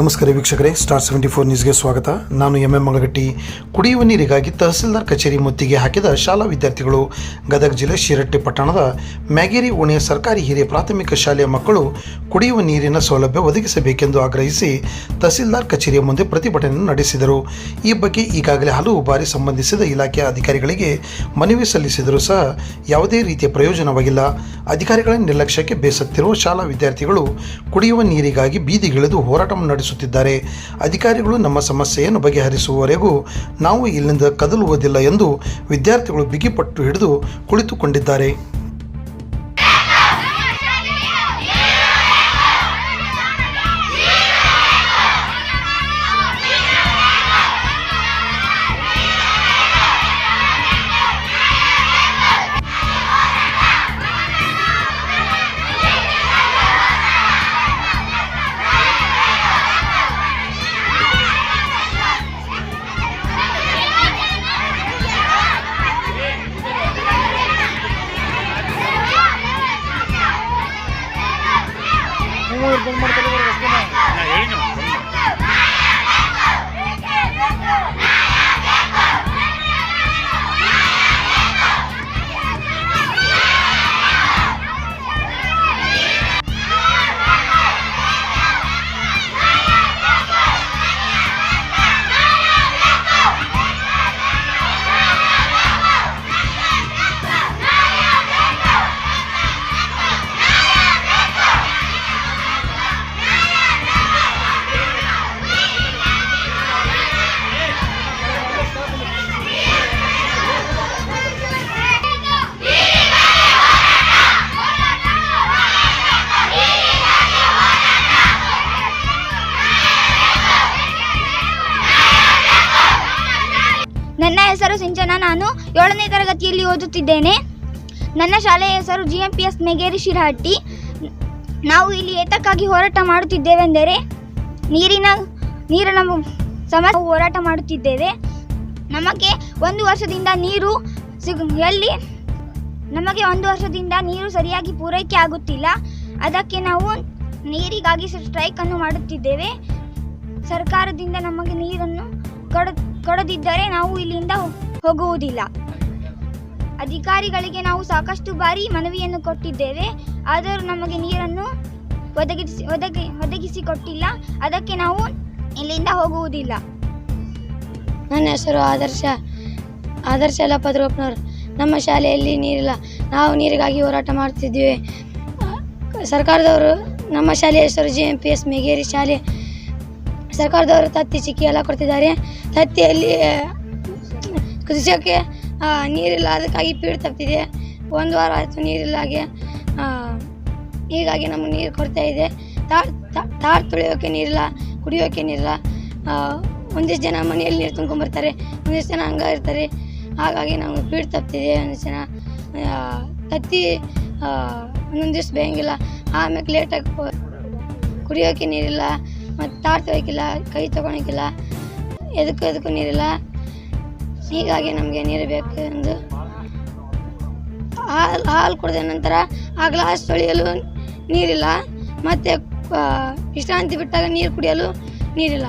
ನಮಸ್ಕಾರ ವೀಕ್ಷಕರೇ, ಸ್ಟಾರ್ 74 ನ್ಯೂಸ್ಗೆ ಸ್ವಾಗತ. ನಾನು ಎಂ ಮಳಗಟ್ಟಿ. ಕುಡಿಯುವ ನೀರಿಗಾಗಿ ತಹಸೀಲ್ದಾರ್ ಕಚೇರಿ ಮುತ್ತಿಗೆ ಹಾಕಿದ ಶಾಲಾ ವಿದ್ಯಾರ್ಥಿಗಳು. ಗದಗ ಜಿಲ್ಲೆ ಶಿರಹಟ್ಟಿ ಪಟ್ಟಣದ ಮ್ಯಾಗೇರಿ ಓಣಿಯ ಸರ್ಕಾರಿ ಹಿರಿಯ ಪ್ರಾಥಮಿಕ ಶಾಲೆಯ ಮಕ್ಕಳು ಕುಡಿಯುವ ನೀರಿನ ಸೌಲಭ್ಯ ಒದಗಿಸಬೇಕೆಂದು ಆಗ್ರಹಿಸಿ ತಹಸೀಲ್ದಾರ್ ಕಚೇರಿಯ ಮುಂದೆ ಪ್ರತಿಭಟನೆ ನಡೆಸಿದರು. ಈ ಬಗ್ಗೆ ಈಗಾಗಲೇ ಹಲವು ಬಾರಿ ಸಂಬಂಧಿಸಿದ ಇಲಾಖೆಯ ಅಧಿಕಾರಿಗಳಿಗೆ ಮನವಿ ಸಲ್ಲಿಸಿದರೂ ಸಹ ಯಾವುದೇ ರೀತಿಯ ಪ್ರಯೋಜನವಾಗಿಲ್ಲ. ಅಧಿಕಾರಿಗಳ ನಿರ್ಲಕ್ಷ್ಯಕ್ಕೆ ಬೇಸತ್ತಿರುವ ಶಾಲಾ ವಿದ್ಯಾರ್ಥಿಗಳು ಕುಡಿಯುವ ನೀರಿಗಾಗಿ ಬೀದಿಗಿಳಿದು ಹೋರಾಟ ನಡೆಸುತ್ತಿದ್ದಾರೆ. ಅಧಿಕಾರಿಗಳು ನಮ್ಮ ಸಮಸ್ಯೆಯನ್ನು ಬಗೆಹರಿಸುವವರೆಗೂ ನಾವು ಇಲ್ಲಿಂದ ಕದಲುವುದಿಲ್ಲ ಎಂದು ವಿದ್ಯಾರ್ಥಿಗಳು ಬಿಗಿಪಟ್ಟು ಹಿಡಿದು ಕುಳಿತುಕೊಂಡಿದ್ದಾರೆ. ನನ್ನ ಹೆಸರು ಸಿಂಚನ. ನಾನು 7ನೇ ತರಗತಿಯಲ್ಲಿ ಓದುತ್ತಿದ್ದೇನೆ. ನನ್ನ ಶಾಲೆಯ ಹೆಸರು GMPS ಮ್ಯಾಗೇರಿ ಶಿರಹಟ್ಟಿ. ನಾವು ಇಲ್ಲಿ ಏತಕ್ಕಾಗಿ ಹೋರಾಟ ಮಾಡುತ್ತಿದ್ದೇವೆಂದರೆ ನೀರಿನ ಸಮಸ್ಯೆ ಹೋರಾಟ ಮಾಡುತ್ತಿದ್ದೇವೆ. ನಮಗೆ ಒಂದು ವರ್ಷದಿಂದ ನೀರು ಸರಿಯಾಗಿ ಪೂರೈಕೆ ಆಗುತ್ತಿಲ್ಲ. ಅದಕ್ಕೆ ನಾವು ನೀರಿಗಾಗಿ ಸ್ಟ್ರೈಕನ್ನು ಮಾಡುತ್ತಿದ್ದೇವೆ. ಸರ್ಕಾರದಿಂದ ನಮಗೆ ನೀರನ್ನು ಕೊಡದಿದ್ದರೆ ನಾವು ಇಲ್ಲಿಂದ ಹೋಗುವುದಿಲ್ಲ. ಅಧಿಕಾರಿಗಳಿಗೆ ನಾವು ಸಾಕಷ್ಟು ಬಾರಿ ಮನವಿಯನ್ನು ಕೊಟ್ಟಿದ್ದೇವೆ, ಆದರೂ ನಮಗೆ ನೀರನ್ನು ಒದಗಿಸಿಕೊಟ್ಟಿಲ್ಲ. ಅದಕ್ಕೆ ನಾವು ಇಲ್ಲಿಂದ ಹೋಗುವುದಿಲ್ಲ. ನನ್ನ ಹೆಸರು ಆದರ್ಶ ಲಪದ್ರೋಪ್ನವರು. ನಮ್ಮ ಶಾಲೆಯಲ್ಲಿ ನೀರಿಲ್ಲ. ನಾವು ನೀರಿಗಾಗಿ ಹೋರಾಟ ಮಾಡ್ತಿದ್ದೀವಿ. ಸರ್ಕಾರದವರು ನಮ್ಮ ಶಾಲೆಯ ಹೆಸರು GMPS ಮ್ಯಾಗೇರಿ ಶಾಲೆ. ಸರ್ಕಾರದವರು ತತ್ತಿ ಚಿಕ್ಕಿ ಎಲ್ಲ ಕೊಡ್ತಿದ್ದಾರೆ. ತತ್ತಿಯಲ್ಲಿ ಕುದಿಸೋಕ್ಕೆ ನೀರಿಲ್ಲ. ಅದಕ್ಕಾಗಿ ಪೀಡು ತಪ್ಪಿದೆ. 1 ವಾರ ಆಯಿತು ನೀರಿಲ್ಲಾಗೆ. ಹೀಗಾಗಿ ನಮಗೆ ನೀರು ಕೊಡ್ತಾ ಇದೆ. ತಾರು ತೊಳೆಯೋಕ್ಕೆ ನೀರಿಲ್ಲ, ಕುಡಿಯೋಕ್ಕೆ ನೀರಿಲ್ಲ. ಒಂದಿಷ್ಟು ಜನ ಮನೆಯಲ್ಲಿ ನೀರು ತುಂಬ್ಕೊಂಬರ್ತಾರೆ, ಒಂದಿಷ್ಟು ಜನ ಹಂಗೆ ಇರ್ತಾರೆ. ಹಾಗಾಗಿ ನಮಗೆ ಪೀಡು ತಪ್ಪಿದೆ. ಒಂದಿಷ್ಟು ಜನ ತತ್ತಿ ಒಂದೊಂದು ದಿವ್ಸ ಬೇಯಂಗಿಲ್ಲ. ಆಮೇಲೆ ಲೇಟಾಗಿ ಕುಡಿಯೋಕ್ಕೆ ನೀರಿಲ್ಲ, ಮತ್ತು ತಾರು ತೊಗೊಳಕ್ಕಿಲ್ಲ, ಕೈ ತೊಗೊಳಕ್ಕಿಲ್ಲ, ಎದಕ್ಕೂ ನೀರಿಲ್ಲ. ಹೀಗಾಗಿ ನಮಗೆ ನೀರು ಬೇಕು ಎಂದು ಹಾಲು ಕುಡಿದ ನಂತರ ಆ ಗ್ಲಾಸ್ ತೊಳೆಯಲು ನೀರಿಲ್ಲ, ಮತ್ತು ವಿಶ್ರಾಂತಿ ಬಿಟ್ಟಾಗ ನೀರು ಕುಡಿಯಲು ನೀರಿಲ್ಲ.